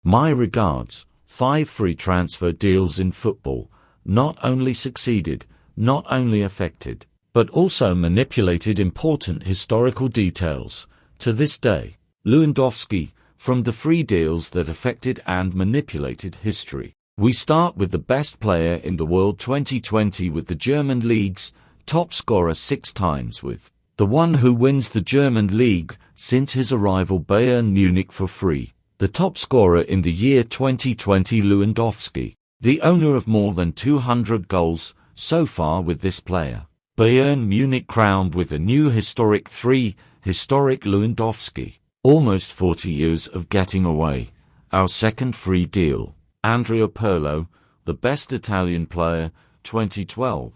My regards. 5 free transfer deals in football not only succeeded, not only affected, but also manipulated important historical details. To this day, Lewandowski, from the free deals that affected and manipulated history. We start with the best player in the world 2020 with the German league's top scorer 6 times with the one who wins the German league since his arrival Bayern Munich for free. The top scorer in the year 2020 Lewandowski, the owner of more than 200 goals so far with this player. Bayern Munich crowned with a new historic historic Lewandowski. Almost 40 years of getting away. Our second free deal. Andrea Pirlo, the best Italian player, 2012,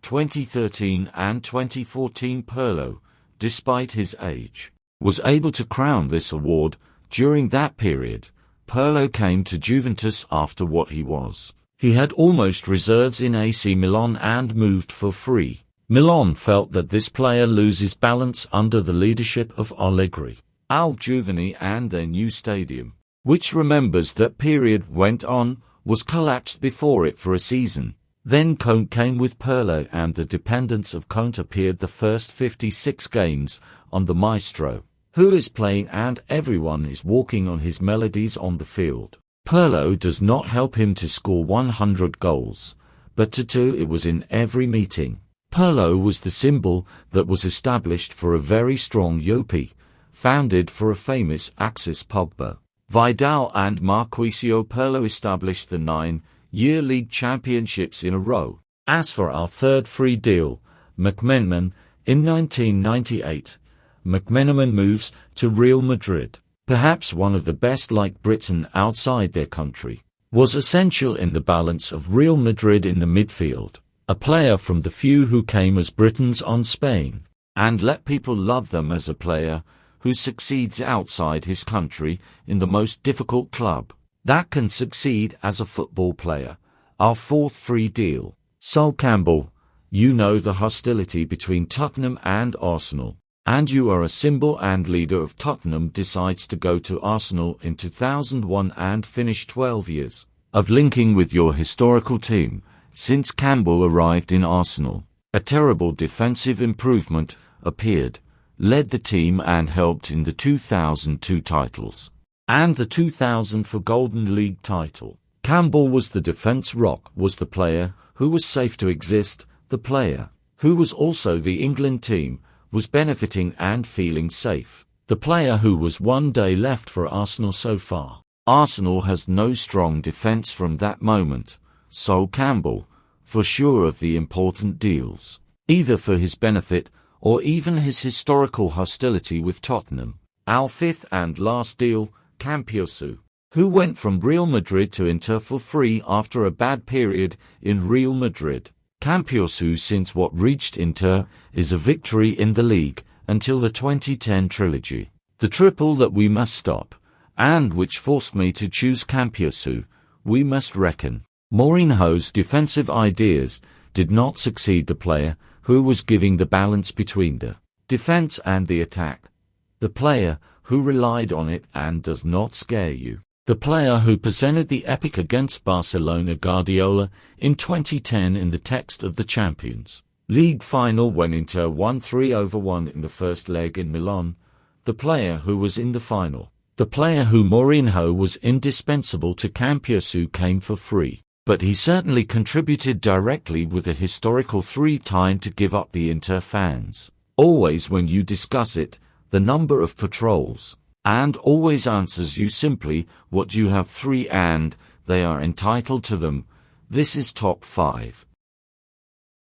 2013 and 2014. Pirlo, despite his age, was able to crown this award. During that period, Pirlo came to Juventus after what he was. He had almost reserves in AC Milan and moved for free. Milan felt that this player loses balance under the leadership of Allegri, Al Giovani and their new stadium, which remembers that period went on, was collapsed before it for a season. Then Conte came with Pirlo and the dependence of Conte appeared the first 56 games on the maestro, who is playing and everyone is walking on his melodies on the field. Pirlo does not help him to score 100 goals, but to do it was in every meeting. Pirlo was the symbol that was established for a very strong Yopi, founded for a famous Axis Pogba, Vidal and Marquisio. Pirlo established the 9-year league championships in a row. As for our third free deal, McManaman, in 1998, McManaman moves to Real Madrid. Perhaps one of the best like Britain outside their country, was essential in the balance of Real Madrid in the midfield. A player from the few who came as Britons on Spain, and let people love them as a player who succeeds outside his country in the most difficult club that can succeed as a football player. Our fourth free deal. Sol Campbell, you know the hostility between Tottenham and Arsenal, and you are a symbol and leader of Tottenham decides to go to Arsenal in 2001 and finish 12 years of linking with your historical team. Since Campbell arrived in Arsenal, a terrible defensive improvement appeared, led the team and helped in the 2002 titles and the 2004 Golden League title. Campbell was the defense rock, was the player who was safe to exist, the player who was also the England team, was benefiting and feeling safe, the player who was one day left for Arsenal so far. Arsenal has no strong defense from that moment. Sol Campbell, for sure of the important deals, either for his benefit or even his historical hostility with Tottenham. Our fifth and last deal, Campiosu, who went from Real Madrid to Inter for free after a bad period in Real Madrid. Campiosu, since what reached Inter, is a victory in the league until the 2010 trilogy, the triple that we must stop, and which forced me to choose Campiosu. We must reckon Mourinho's defensive ideas did not succeed. The player who was giving the balance between the defense and the attack, the player who relied on it and does not scare you, the player who presented the epic against Barcelona Guardiola in 2010 in the text of the Champions League final when Inter won 3-1 in the first leg in Milan, the player who was in the final, the player who Mourinho was indispensable to. Campiosu came for free, but he certainly contributed directly with a historical 3-time to give up the Inter fans. Always when you discuss it, the number of patrols, and always answers you simply what you have 3 and they are entitled to them. This is top 5.